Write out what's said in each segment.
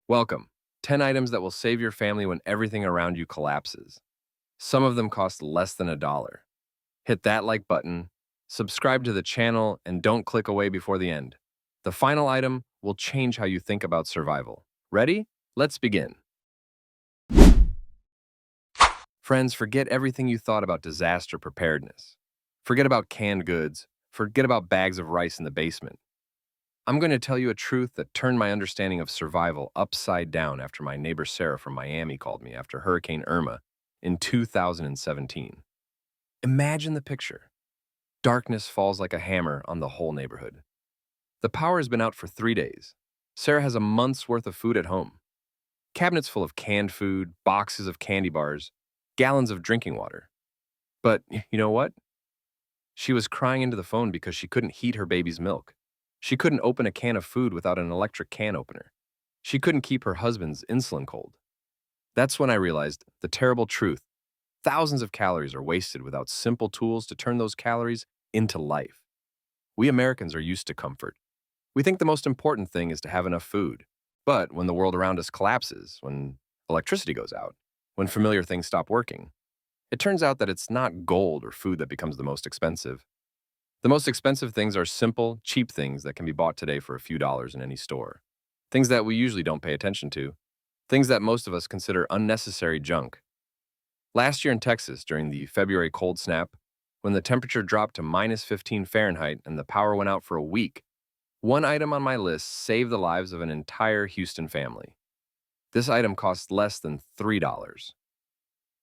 Welcome. 10 items that will save your family when everything around you collapses. Some of them cost less than $1. Hit that like button, subscribe to the channel, and don't click away before the end. The final item will change how you think about survival. Ready? Let's begin. Friends, forget everything you thought about disaster preparedness. Forget about canned goods. Forget about bags of rice in the basement. I'm going to tell you a truth that turned my understanding of survival upside down after my neighbor Sarah from Miami called me after Hurricane Irma in 2017. Imagine the picture. Darkness falls like a hammer on the whole neighborhood. The power has been out for 3 days. Sarah has a month's worth of food at home. Cabinets full of canned food, boxes of candy bars, gallons of drinking water. But you know what? She was crying into the phone because she couldn't heat her baby's milk. She couldn't open a can of food without an electric can opener. She couldn't keep her husband's insulin cold. That's when I realized the terrible truth. Thousands of calories are wasted without simple tools to turn those calories into life. We Americans are used to comfort. We think the most important thing is to have enough food. But when the world around us collapses, when electricity goes out, when familiar things stop working, it turns out that it's not gold or food that becomes the most expensive. The most expensive things are simple, cheap things that can be bought today for a few dollars in any store. Things that we usually don't pay attention to. Things that most of us consider unnecessary junk. Last year in Texas, during the February cold snap, when the temperature dropped to minus 15 Fahrenheit and the power went out for a week, one item on my list saved the lives of an entire Houston family. This item cost less than $3.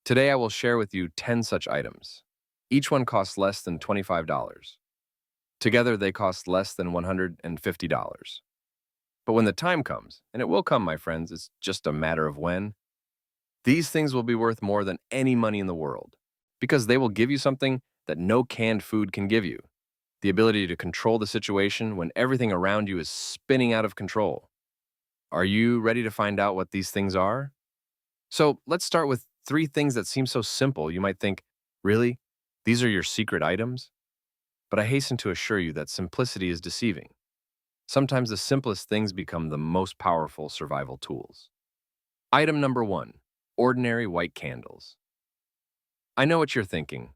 Today I will share with you 10 such items. Each one costs less than $25. Together they cost less than $150. But when the time comes, and it will come, my friends, it's just a matter of when, these things will be worth more than any money in the world, because they will give you something that no canned food can give you: the ability to control the situation when everything around you is spinning out of control. Are you ready to find out what these things are? So let's start with 3 things that seem so simple you might think, really? These are your secret items? But I hasten to assure you that simplicity is deceiving. Sometimes the simplest things become the most powerful survival tools. Item number 1, ordinary white candles. I know what you're thinking.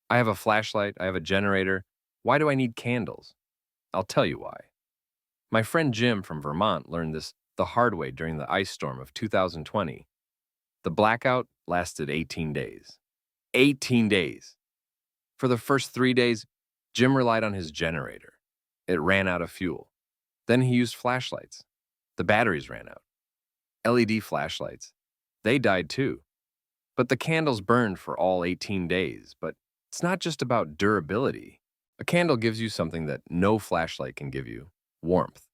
I have a flashlight, I have a generator. Why do I need candles? I'll tell you why. My friend Jim from Vermont learned this the hard way during the ice storm of 2020. The blackout lasted 18 days. 18 days! For the first 3 days, Jim relied on his generator. It ran out of fuel. Then he used flashlights. The batteries ran out. LED flashlights. They died too. But the candles burned for all 18 days. But it's not just about durability. A candle gives you something that no flashlight can give you: warmth.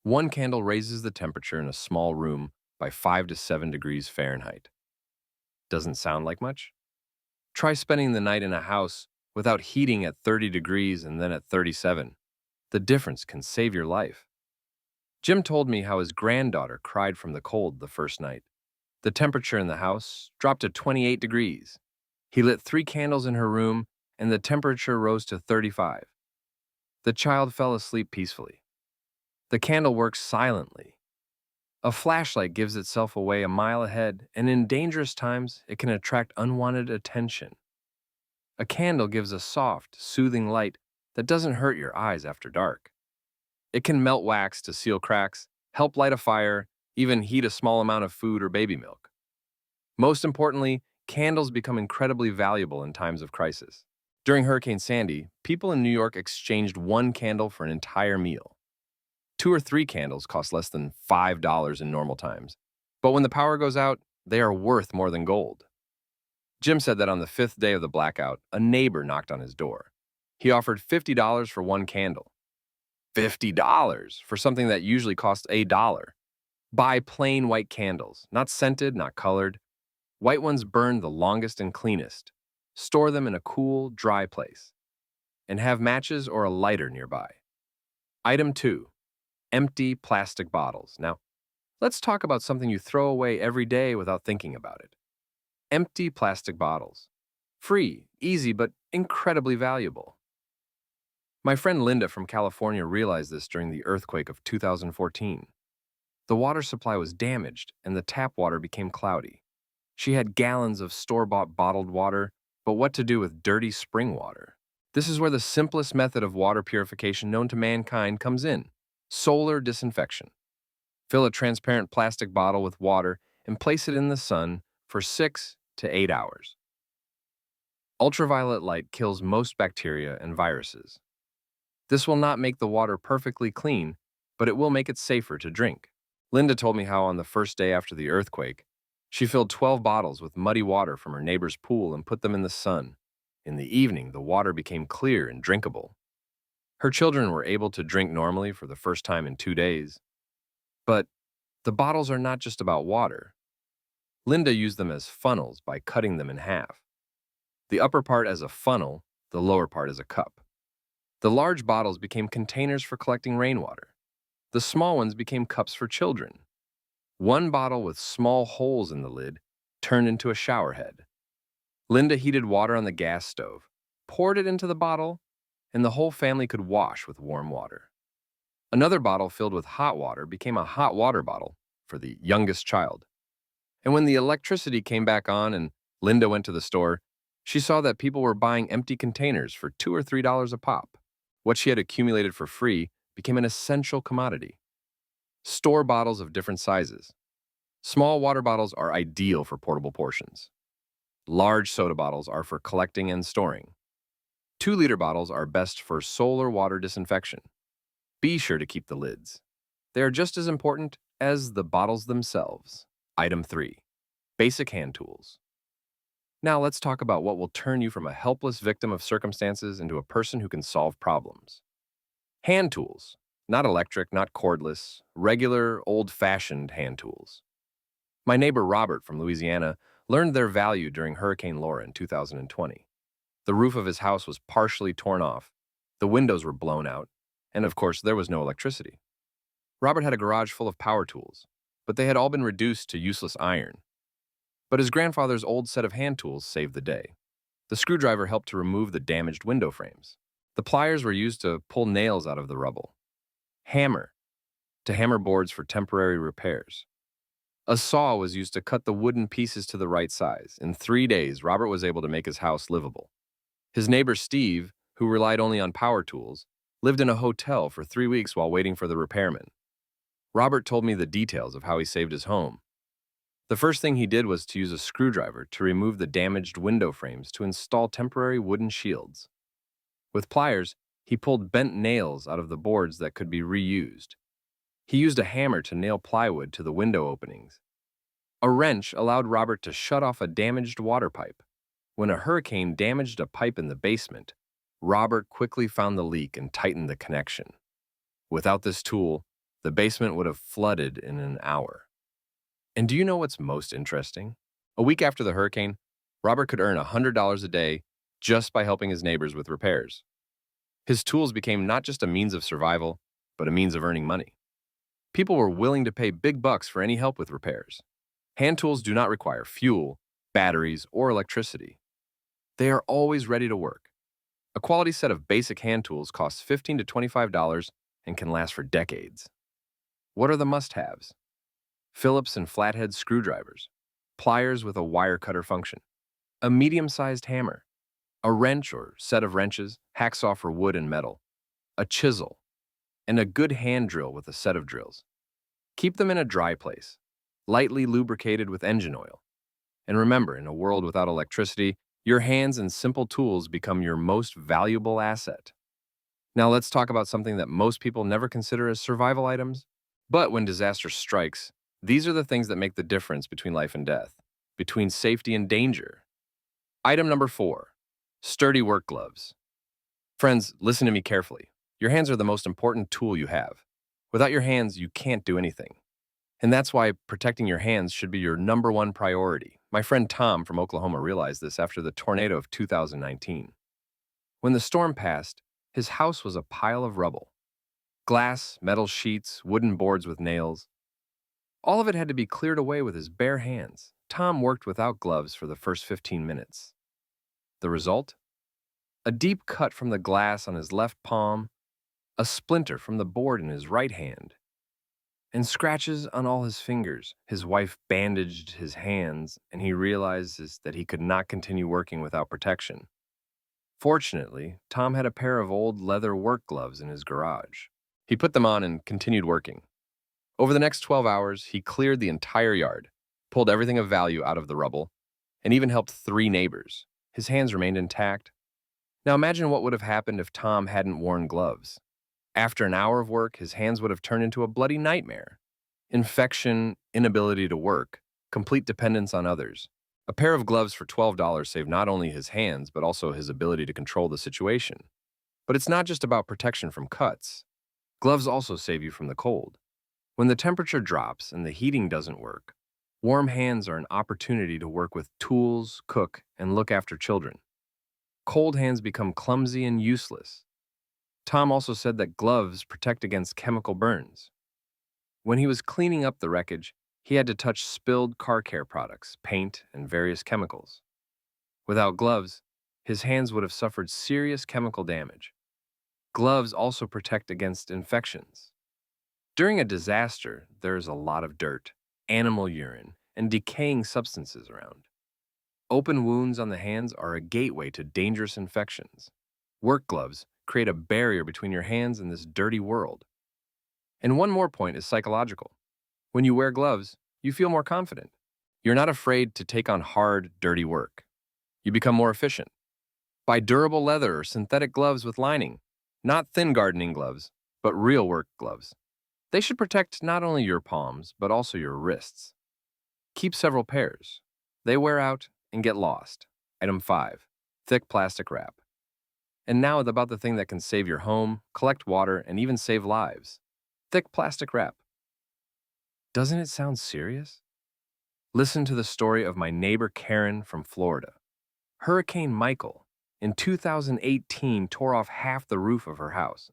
One candle raises the temperature in a small room by 5 to 7 degrees Fahrenheit. Doesn't sound like much? Try spending the night in a house without heating at 30 degrees and then at 37. The difference can save your life. Jim told me how his granddaughter cried from the cold the first night. The temperature in the house dropped to 28 degrees. He lit 3 candles in her room, and the temperature rose to 35. The child fell asleep peacefully. The candle works silently. A flashlight gives itself away a mile ahead, and in dangerous times, it can attract unwanted attention. A candle gives a soft, soothing light that doesn't hurt your eyes after dark. It can melt wax to seal cracks, help light a fire, even heat a small amount of food or baby milk. Most importantly, candles become incredibly valuable in times of crisis. During Hurricane Sandy, people in New York exchanged 1 candle for an entire meal. 2 or 3 candles cost less than $5 in normal times. But when the power goes out, they are worth more than gold. Jim said that on the 5th day of the blackout, a neighbor knocked on his door. He offered $50 for 1 candle. $50 for something that usually costs $1. Buy plain white candles, not scented, not colored. White ones burn the longest and cleanest. Store them in a cool, dry place. And have matches or a lighter nearby. Item 2, empty plastic bottles. Now, let's talk about something you throw away every day without thinking about it. Empty plastic bottles. Free, easy, but incredibly valuable. My friend Linda from California realized this during the earthquake of 2014. The water supply was damaged, and the tap water became cloudy. She had gallons of store-bought bottled water, but what to do with dirty spring water? This is where the simplest method of water purification known to mankind comes in: solar disinfection. Fill a transparent plastic bottle with water and place it in the sun for 6 to 8 hours. Ultraviolet light kills most bacteria and viruses. This will not make the water perfectly clean, but it will make it safer to drink. Linda told me how on the first day after the earthquake, she filled 12 bottles with muddy water from her neighbor's pool and put them in the sun. In the evening, the water became clear and drinkable. Her children were able to drink normally for the first time in 2 days. But the bottles are not just about water. Linda used them as funnels by cutting them in half. The upper part as a funnel, the lower part as a cup. The large bottles became containers for collecting rainwater. The small ones became cups for children. One bottle with small holes in the lid turned into a shower head. Linda heated water on the gas stove, poured it into the bottle, and the whole family could wash with warm water. Another bottle filled with hot water became a hot water bottle for the youngest child. And when the electricity came back on and Linda went to the store, she saw that people were buying empty containers for $2 or $3 a pop. What she had accumulated for free became an essential commodity. Store bottles of different sizes. Small water bottles are ideal for portable portions. Large soda bottles are for collecting and storing. 2-liter bottles are best for solar water disinfection. Be sure to keep the lids. They are just as important as the bottles themselves. Item 3. Basic hand tools. Now let's talk about what will turn you from a helpless victim of circumstances into a person who can solve problems. Hand tools. Not electric, not cordless, regular, old-fashioned hand tools. My neighbor Robert from Louisiana learned their value during Hurricane Laura in 2020. The roof of his house was partially torn off, the windows were blown out, and of course there was no electricity. Robert had a garage full of power tools, but they had all been reduced to useless iron. But his grandfather's old set of hand tools saved the day. The screwdriver helped to remove the damaged window frames. The pliers were used to pull nails out of the rubble. Hammer, to hammer boards for temporary repairs. A saw was used to cut the wooden pieces to the right size. In 3 days, Robert was able to make his house livable. His neighbor Steve, who relied only on power tools, lived in a hotel for 3 weeks while waiting for the repairman. Robert told me the details of how he saved his home. The first thing he did was to use a screwdriver to remove the damaged window frames to install temporary wooden shields. With pliers, he pulled bent nails out of the boards that could be reused. He used a hammer to nail plywood to the window openings. A wrench allowed Robert to shut off a damaged water pipe. When a hurricane damaged a pipe in the basement, Robert quickly found the leak and tightened the connection. Without this tool, the basement would have flooded in an hour. And do you know what's most interesting? A week after the hurricane, Robert could earn $100 a day just by helping his neighbors with repairs. His tools became not just a means of survival, but a means of earning money. People were willing to pay big bucks for any help with repairs. Hand tools do not require fuel, batteries, or electricity. They are always ready to work. A quality set of basic hand tools costs $15 to $25 and can last for decades. What are the must-haves? Phillips and flathead screwdrivers, pliers with a wire cutter function, a medium-sized hammer, a wrench or set of wrenches, hacksaw for wood and metal, a chisel, and a good hand drill with a set of drills. Keep them in a dry place, lightly lubricated with engine oil. And remember, in a world without electricity, your hands and simple tools become your most valuable asset. Now let's talk about something that most people never consider as survival items. But when disaster strikes, these are the things that make the difference between life and death, between safety and danger. Item number 4, sturdy work gloves. Friends, listen to me carefully. Your hands are the most important tool you have. Without your hands, you can't do anything. And that's why protecting your hands should be your number one priority. My friend Tom from Oklahoma realized this after the tornado of 2019. When the storm passed, his house was a pile of rubble. Glass, metal sheets, wooden boards with nails. All of it had to be cleared away with his bare hands. Tom worked without gloves for the first 15 minutes. The result? A deep cut from the glass on his left palm, a splinter from the board in his right hand. and scratches on all his fingers. His wife bandaged his hands, and he realizes that he could not continue working without protection. Fortunately, Tom had a pair of old leather work gloves in his garage. He put them on and continued working. Over the next 12 hours, he cleared the entire yard, pulled everything of value out of the rubble, and even helped 3 neighbors. His hands remained intact. Now imagine what would have happened if Tom hadn't worn gloves. After an hour of work, his hands would have turned into a bloody nightmare. Infection, inability to work, complete dependence on others. A pair of gloves for $12 saved not only his hands, but also his ability to control the situation. But it's not just about protection from cuts. Gloves also save you from the cold. When the temperature drops and the heating doesn't work, warm hands are an opportunity to work with tools, cook, and look after children. Cold hands become clumsy and useless. Tom also said that gloves protect against chemical burns. When he was cleaning up the wreckage, he had to touch spilled car care products, paint, and various chemicals. Without gloves, his hands would have suffered serious chemical damage. Gloves also protect against infections. During a disaster, there is a lot of dirt, animal urine, and decaying substances around. Open wounds on the hands are a gateway to dangerous infections. Work gloves create a barrier between your hands and this dirty world. And one more point is psychological. When you wear gloves, you feel more confident. You're not afraid to take on hard, dirty work. You become more efficient. Buy durable leather or synthetic gloves with lining, not thin gardening gloves, but real work gloves. They should protect not only your palms, but also your wrists. Keep several pairs. They wear out and get lost. Item 5. Thick plastic wrap. And now about the thing that can save your home, collect water, and even save lives. Thick plastic wrap. Doesn't it sound serious? Listen to the story of my neighbor Karen from Florida. Hurricane Michael in 2018 tore off half the roof of her house.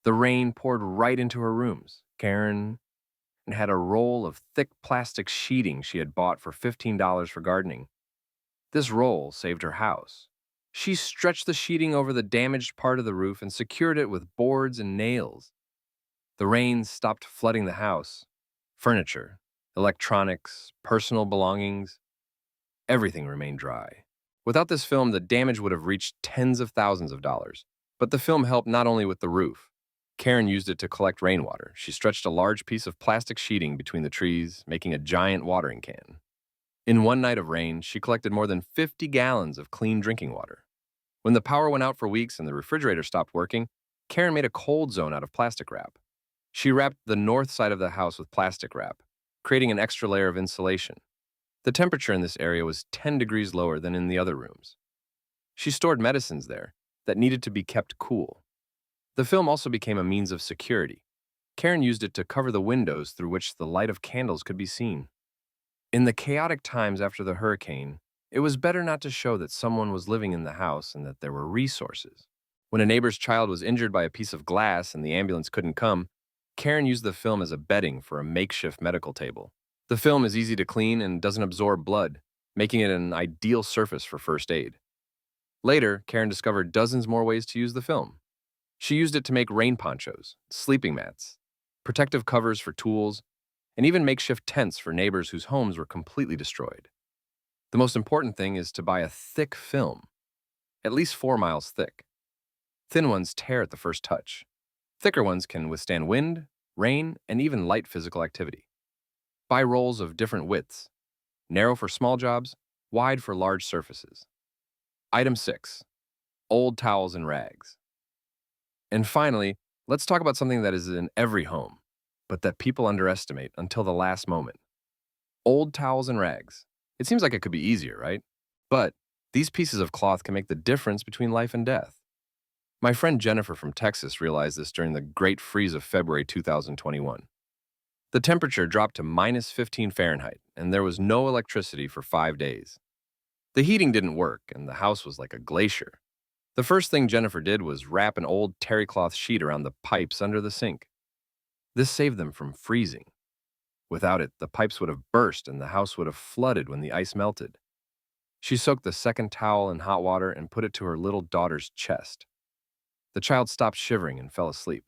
The rain poured right into her rooms. Karen had a roll of thick plastic sheeting she had bought for $15 for gardening. This roll saved her house. She stretched the sheeting over the damaged part of the roof and secured it with boards and nails. The rain stopped flooding the house. Furniture, electronics, personal belongings, everything remained dry. Without this film, the damage would have reached tens of thousands of dollars. But the film helped not only with the roof. Karen used it to collect rainwater. She stretched a large piece of plastic sheeting between the trees, making a giant watering can. In one night of rain, she collected more than 50 gallons of clean drinking water. When the power went out for weeks and the refrigerator stopped working, Karen made a cold zone out of plastic wrap. She wrapped the north side of the house with plastic wrap, creating an extra layer of insulation. The temperature in this area was 10 degrees lower than in the other rooms. She stored medicines there that needed to be kept cool. The film also became a means of security. Karen used it to cover the windows through which the light of candles could be seen. In the chaotic times after the hurricane, it was better not to show that someone was living in the house and that there were resources. When a neighbor's child was injured by a piece of glass and the ambulance couldn't come, Karen used the film as a bedding for a makeshift medical table. The film is easy to clean and doesn't absorb blood, making it an ideal surface for first aid. Later, Karen discovered dozens more ways to use the film. She used it to make rain ponchos, sleeping mats, protective covers for tools, and even makeshift tents for neighbors whose homes were completely destroyed. The most important thing is to buy a thick film, at least 4 miles thick. Thin ones tear at the first touch. Thicker ones can withstand wind, rain, and even light physical activity. Buy rolls of different widths, narrow for small jobs, wide for large surfaces. Item 6. Old towels and rags. And finally, let's talk about something that is in every home, but that people underestimate until the last moment. Old towels and rags. It seems like it could be easier, right? But these pieces of cloth can make the difference between life and death. My friend Jennifer from Texas realized this during the Great Freeze of February 2021. The temperature dropped to minus 15 Fahrenheit, and there was no electricity for 5 days. The heating didn't work, and the house was like a glacier. The first thing Jennifer did was wrap an old terry cloth sheet around the pipes under the sink. This saved them from freezing. Without it, the pipes would have burst and the house would have flooded when the ice melted. She soaked the second towel in hot water and put it to her little daughter's chest. The child stopped shivering and fell asleep.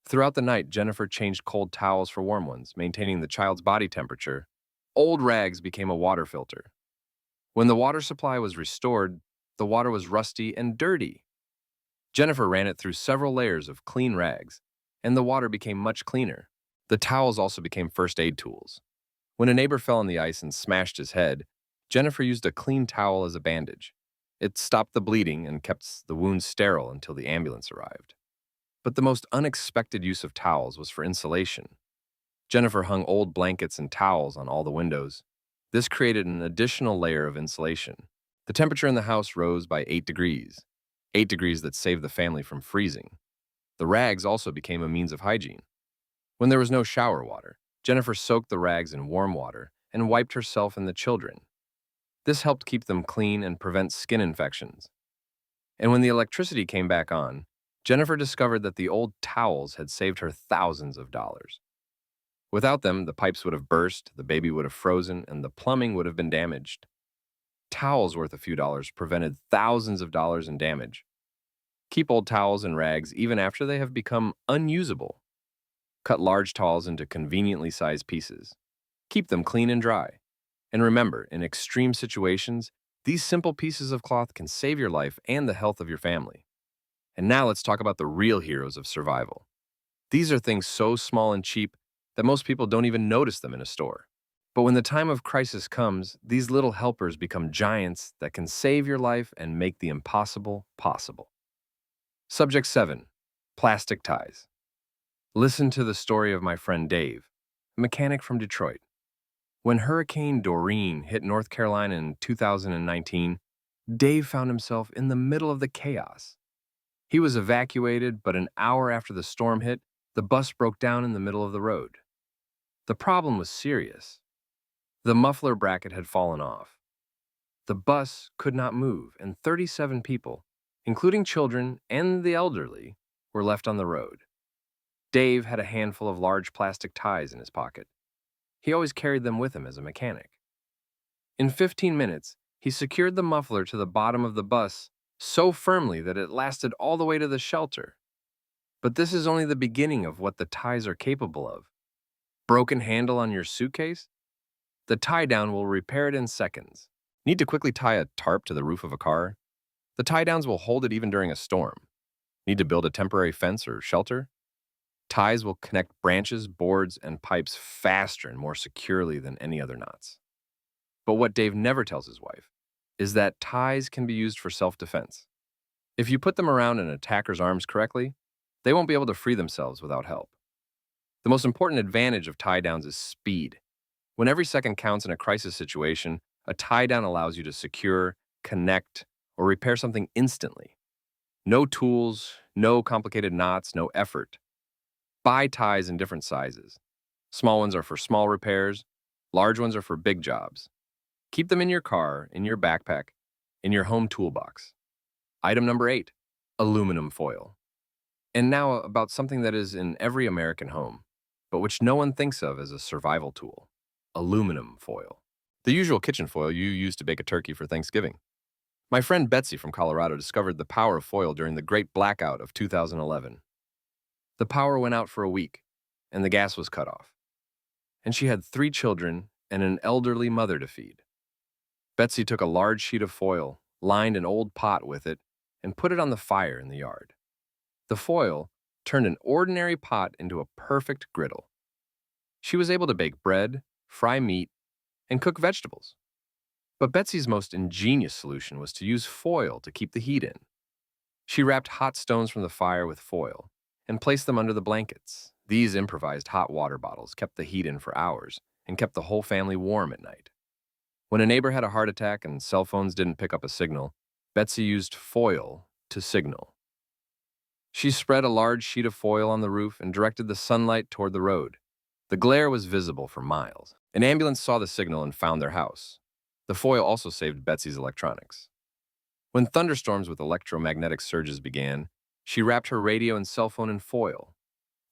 Throughout the night, Jennifer changed cold towels for warm ones, maintaining the child's body temperature. Old rags became a water filter. When the water supply was restored, the water was rusty and dirty. Jennifer ran it through several layers of clean rags, and the water became much cleaner. The towels also became first aid tools. When a neighbor fell on the ice and smashed his head, Jennifer used a clean towel as a bandage. It stopped the bleeding and kept the wound sterile until the ambulance arrived. But the most unexpected use of towels was for insulation. Jennifer hung old blankets and towels on all the windows. This created an additional layer of insulation. The temperature in the house rose by 8 degrees, 8 degrees that saved the family from freezing. The rags also became a means of hygiene. When there was no shower water, Jennifer soaked the rags in warm water and wiped herself and the children. This helped keep them clean and prevent skin infections. And when the electricity came back on, Jennifer discovered that the old towels had saved her thousands of dollars. Without them, the pipes would have burst, the baby would have frozen, and the plumbing would have been damaged. Towels worth a few dollars prevented thousands of dollars in damage. Keep old towels and rags even after they have become unusable. Cut large towels into conveniently sized pieces. Keep them clean and dry. And remember, in extreme situations, these simple pieces of cloth can save your life and the health of your family. And now let's talk about the real heroes of survival. These are things so small and cheap that most people don't even notice them in a store. But when the time of crisis comes, these little helpers become giants that can save your life and make the impossible possible. Subject 7. Plastic ties. Listen to the story of my friend Dave, a mechanic from Detroit. When Hurricane Doreen hit North Carolina in 2019, Dave found himself in the middle of the chaos. He was evacuated, but an hour after the storm hit, the bus broke down in the middle of the road. The problem was serious. The muffler bracket had fallen off. The bus could not move, and 37 people, including children and the elderly, were left on the road. Dave had a handful of large plastic ties in his pocket. He always carried them with him as a mechanic. In 15 minutes, he secured the muffler to the bottom of the bus so firmly that it lasted all the way to the shelter. But this is only the beginning of what the ties are capable of. Broken handle on your suitcase? The tie down will repair it in seconds. Need to quickly tie a tarp to the roof of a car? The tie downs will hold it even during a storm. Need to build a temporary fence or shelter? Ties will connect branches, boards, and pipes faster and more securely than any other knots. But what Dave never tells his wife is that ties can be used for self-defense. If you put them around an attacker's arms correctly, they won't be able to free themselves without help. The most important advantage of tie downs is speed. When every second counts in a crisis situation, a tie down allows you to secure, connect, or repair something instantly. No tools, no complicated knots, no effort. Buy ties in different sizes. Small ones are for small repairs, large ones are for big jobs. Keep them in your car, in your backpack, in your home toolbox. Item number 8, aluminum foil. And now about something that is in every American home, but which no one thinks of as a survival tool. Aluminum foil. The usual kitchen foil you use to bake a turkey for Thanksgiving. My friend Betsy from Colorado discovered the power of foil during the Great Blackout of 2011. The power went out for a week, and the gas was cut off. And she had 3 children and an elderly mother to feed. Betsy took a large sheet of foil, lined an old pot with it, and put it on the fire in the yard. The foil turned an ordinary pot into a perfect griddle. She was able to bake bread, fry meat, and cook vegetables. But Betsy's most ingenious solution was to use foil to keep the heat in. She wrapped hot stones from the fire with foil and placed them under the blankets. These improvised hot water bottles kept the heat in for hours and kept the whole family warm at night. When a neighbor had a heart attack and cell phones didn't pick up a signal, Betsy used foil to signal. She spread a large sheet of foil on the roof and directed the sunlight toward the road. The glare was visible for miles. An ambulance saw the signal and found their house. The foil also saved Betsy's electronics. When thunderstorms with electromagnetic surges began, she wrapped her radio and cell phone in foil.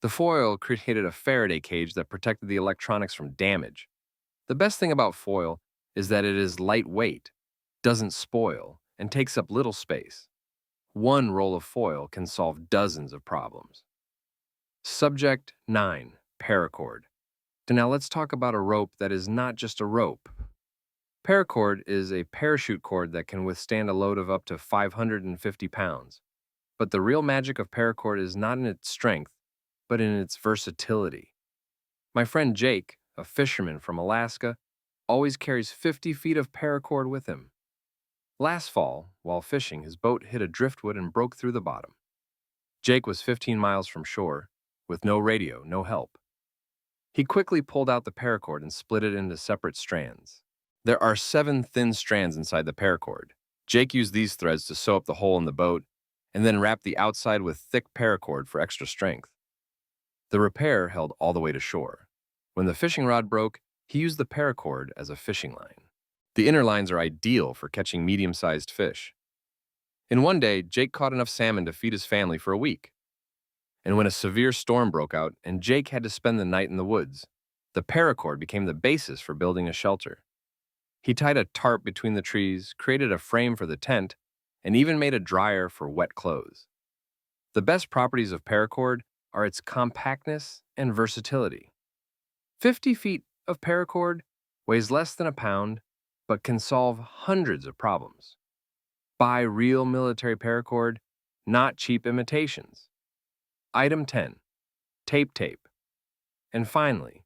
The foil created a Faraday cage that protected the electronics from damage. The best thing about foil is that it is lightweight, doesn't spoil, and takes up little space. One roll of foil can solve dozens of problems. Subject 9. Paracord. So now let's talk about a rope that is not just a rope. Paracord is a parachute cord that can withstand a load of up to 550 pounds. But the real magic of paracord is not in its strength, but in its versatility. My friend Jake, a fisherman from Alaska, always carries 50 feet of paracord with him. Last fall, while fishing, his boat hit a driftwood and broke through the bottom. Jake was 15 miles from shore, with no radio, no help. He quickly pulled out the paracord and split it into separate strands. There are 7 thin strands inside the paracord. Jake used these threads to sew up the hole in the boat and then wrapped the outside with thick paracord for extra strength. The repair held all the way to shore. When the fishing rod broke, he used the paracord as a fishing line. The inner lines are ideal for catching medium-sized fish. In one day, Jake caught enough salmon to feed his family for a week. And when a severe storm broke out and Jake had to spend the night in the woods, the paracord became the basis for building a shelter. He tied a tarp between the trees, created a frame for the tent, and even made a dryer for wet clothes. The best properties of paracord are its compactness and versatility. 50 feet of paracord weighs less than a pound, but can solve hundreds of problems. Buy real military paracord, not cheap imitations. Item 10. Tape. And finally,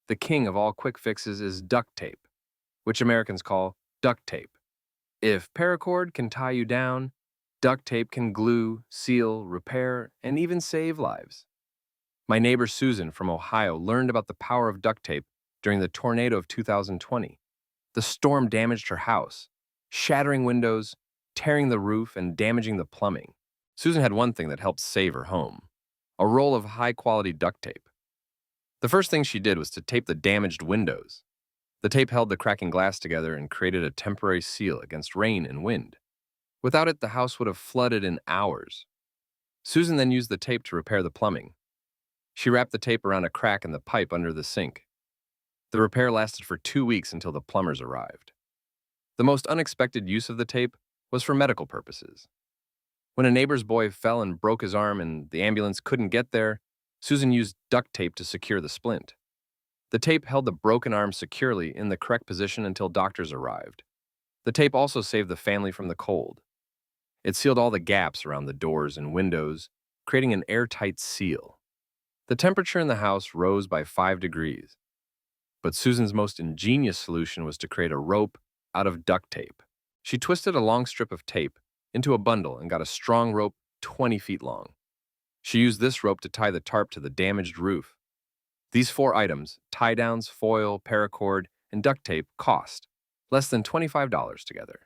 the king of all quick fixes is duct tape, which Americans call duct tape. If paracord can tie you down, duct tape can glue, seal, repair, and even save lives. My neighbor Susan from Ohio learned about the power of duct tape during the tornado of 2020. The storm damaged her house, shattering windows, tearing the roof, and damaging the plumbing. Susan had one thing that helped save her home: a roll of high-quality duct tape. The first thing she did was to tape the damaged windows. The tape held the cracking glass together and created a temporary seal against rain and wind. Without it, the house would have flooded in hours. Susan then used the tape to repair the plumbing. She wrapped the tape around a crack in the pipe under the sink. The repair lasted for 2 weeks until the plumbers arrived. The most unexpected use of the tape was for medical purposes. When a neighbor's boy fell and broke his arm and the ambulance couldn't get there, Susan used duct tape to secure the splint. The tape held the broken arm securely in the correct position until doctors arrived. The tape also saved the family from the cold. It sealed all the gaps around the doors and windows, creating an airtight seal. The temperature in the house rose by 5 degrees. But Susan's most ingenious solution was to create a rope out of duct tape. She twisted a long strip of tape into a bundle and got a strong rope 20 feet long. She used this rope to tie the tarp to the damaged roof. These 4 items, tie-downs, foil, paracord, and duct tape, cost less than $25 together.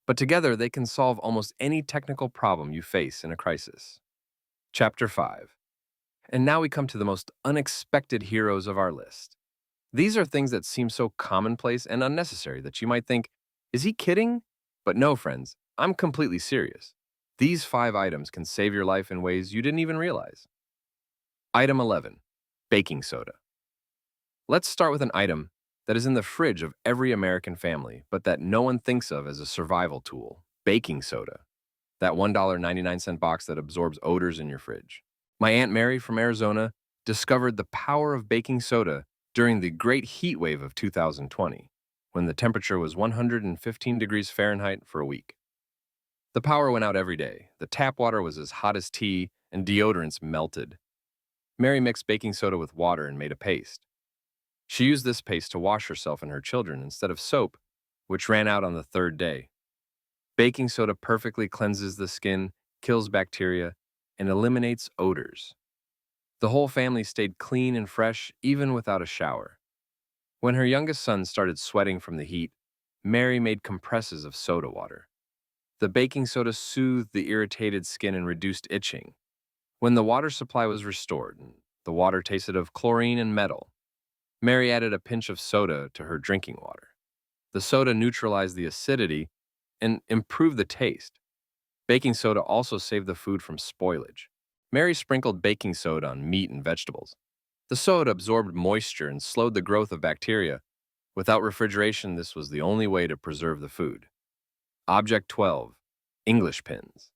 But together, they can solve almost any technical problem you face in a crisis. Chapter 5. And now we come to the most unexpected heroes of our list. These are things that seem so commonplace and unnecessary that you might think, is he kidding? But no, friends, I'm completely serious. These 5 items can save your life in ways you didn't even realize. Item 11. Baking soda. Let's start with an item that is in the fridge of every American family, but that no one thinks of as a survival tool: baking soda. That $1.99 box that absorbs odors in your fridge. My Aunt Mary from Arizona discovered the power of baking soda during the great heat wave of 2020, when the temperature was 115 degrees Fahrenheit for a week. The power went out every day. The tap water was as hot as tea, and deodorants melted. Mary mixed baking soda with water and made a paste. She used this paste to wash herself and her children instead of soap, which ran out on the 3rd day. Baking soda perfectly cleanses the skin, kills bacteria, and eliminates odors. The whole family stayed clean and fresh, even without a shower. When her youngest son started sweating from the heat, Mary made compresses of soda water. The baking soda soothed the irritated skin and reduced itching. When the water supply was restored, the water tasted of chlorine and metal. Mary added a pinch of soda to her drinking water. The soda neutralized the acidity and improved the taste. Baking soda also saved the food from spoilage. Mary sprinkled baking soda on meat and vegetables. The soda absorbed moisture and slowed the growth of bacteria. Without refrigeration, this was the only way to preserve the food. Object 12. English pins.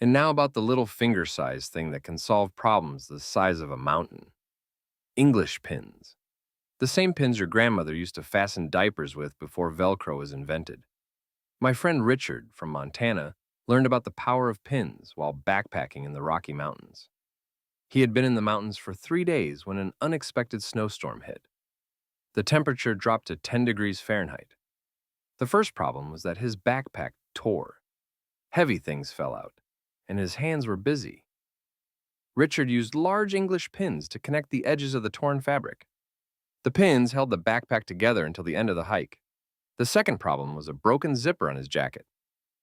And now about the little finger-sized thing that can solve problems the size of a mountain. English pins. The same pins your grandmother used to fasten diapers with before Velcro was invented. My friend Richard from Montana learned about the power of pins while backpacking in the Rocky Mountains. He had been in the mountains for 3 days when an unexpected snowstorm hit. The temperature dropped to 10 degrees Fahrenheit. The first problem was that his backpack tore. Heavy things fell out, and his hands were busy. Richard used large English pins to connect the edges of the torn fabric. The pins held the backpack together until the end of the hike. The second problem was a broken zipper on his jacket.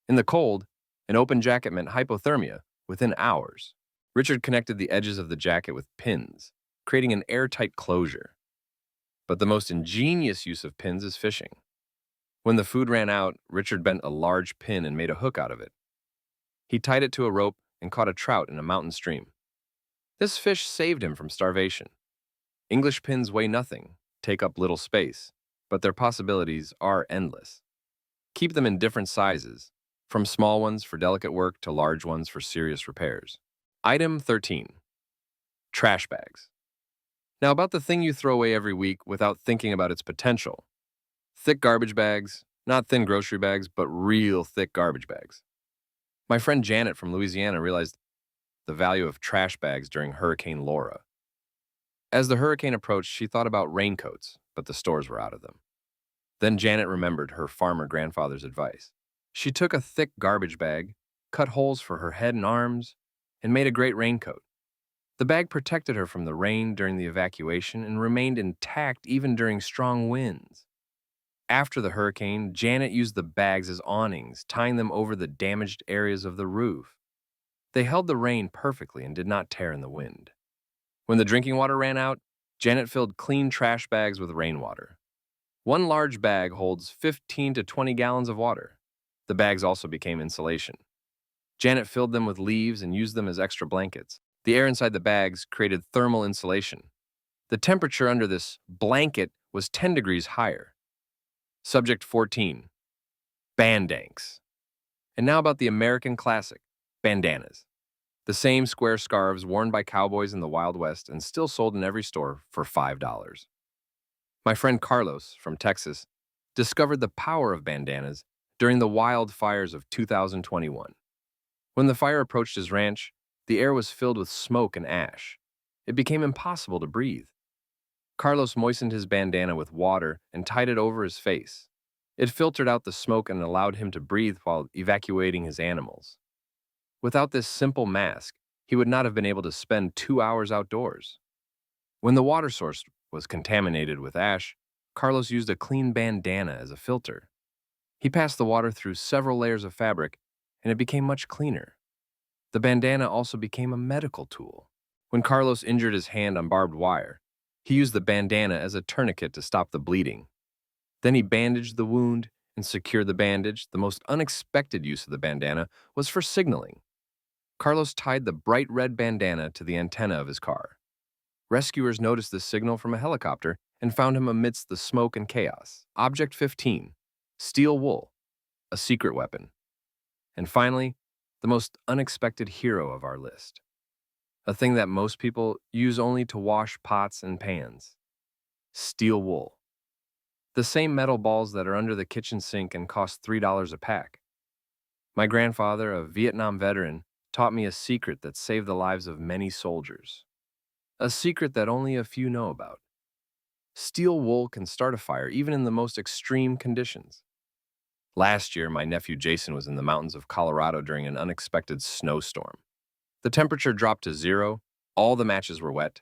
In the cold, an open jacket meant hypothermia within hours. Richard connected the edges of the jacket with pins, creating an airtight closure. But the most ingenious use of pins is fishing. When the food ran out, Richard bent a large pin and made a hook out of it. He tied it to a rope and caught a trout in a mountain stream. This fish saved him from starvation. English pins weigh nothing, take up little space, but their possibilities are endless. Keep them in different sizes, from small ones for delicate work to large ones for serious repairs. Item 13. Trash bags. Now about the thing you throw away every week without thinking about its potential. Thick garbage bags, not thin grocery bags, but real thick garbage bags. My friend Janet from Louisiana realized the value of trash bags during Hurricane Laura. As the hurricane approached, she thought about raincoats, but the stores were out of them. Then Janet remembered her farmer grandfather's advice. She took a thick garbage bag, cut holes for her head and arms, and made a great raincoat. The bag protected her from the rain during the evacuation and remained intact even during strong winds. After the hurricane, Janet used the bags as awnings, tying them over the damaged areas of the roof. They held the rain perfectly and did not tear in the wind. When the drinking water ran out, Janet filled clean trash bags with rainwater. One large bag holds 15 to 20 gallons of water. The bags also became insulation. Janet filled them with leaves and used them as extra blankets. The air inside the bags created thermal insulation. The temperature under this blanket was 10 degrees higher. Subject 14. Bandanks. And now about the American classic, bandanas. The same square scarves worn by cowboys in the Wild West and still sold in every store for $5. My friend Carlos from Texas discovered the power of bandanas during the wildfires of 2021. When the fire approached his ranch, the air was filled with smoke and ash. It became impossible to breathe. Carlos moistened his bandana with water and tied it over his face. It filtered out the smoke and allowed him to breathe while evacuating his animals. Without this simple mask, he would not have been able to spend 2 hours outdoors. When the water source was contaminated with ash, Carlos used a clean bandana as a filter. He passed the water through several layers of fabric, and it became much cleaner. The bandana also became a medical tool. When Carlos injured his hand on barbed wire, he used the bandana as a tourniquet to stop the bleeding. Then he bandaged the wound and secured the bandage. The most unexpected use of the bandana was for signaling. Carlos tied the bright red bandana to the antenna of his car. Rescuers noticed this signal from a helicopter and found him amidst the smoke and chaos. Object 15. Steel wool, a secret weapon. And finally, the most unexpected hero of our list. A thing that most people use only to wash pots and pans. Steel wool. The same metal balls that are under the kitchen sink and cost $3 a pack. My grandfather, a Vietnam veteran, taught me a secret that saved the lives of many soldiers. A secret that only a few know about. Steel wool can start a fire even in the most extreme conditions. Last year, my nephew Jason was in the mountains of Colorado during an unexpected snowstorm. The temperature dropped to 0, all the matches were wet,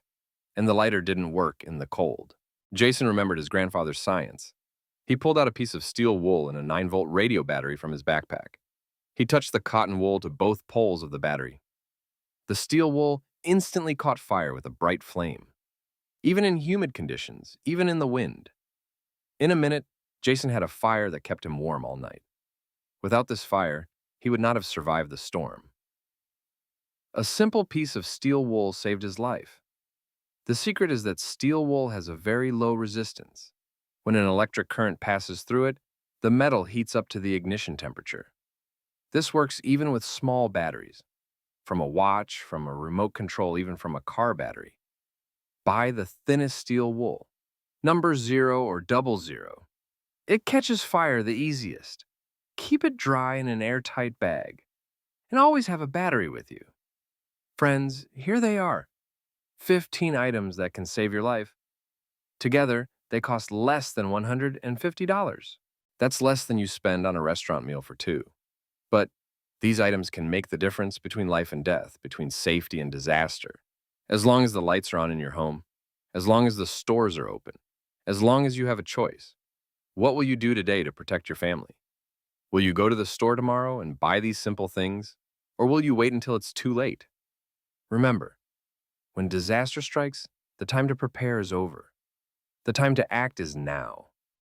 and the lighter didn't work in the cold. Jason remembered his grandfather's science. He pulled out a piece of steel wool and a 9-volt radio battery from his backpack. He touched the cotton wool to both poles of the battery. The steel wool instantly caught fire with a bright flame. Even in humid conditions, even in the wind. In a minute, Jason had a fire that kept him warm all night. Without this fire, he would not have survived the storm. A simple piece of steel wool saved his life. The secret is that steel wool has a very low resistance. When an electric current passes through it, the metal heats up to the ignition temperature. This works even with small batteries. from a watch, from a remote control, even from a car battery. Buy the thinnest steel wool. Number 0 or double 0. It catches fire the easiest. Keep it dry in an airtight bag. And always have a battery with you. Friends, here they are. 15 items that can save your life. Together, they cost less than $150. That's less than you spend on a restaurant meal for two. But these items can make the difference between life and death, between safety and disaster. As long as the lights are on in your home, as long as the stores are open, as long as you have a choice, what will you do today to protect your family? Will you go to the store tomorrow and buy these simple things? Or will you wait until it's too late? Remember, when disaster strikes, the time to prepare is over. The time to act is now.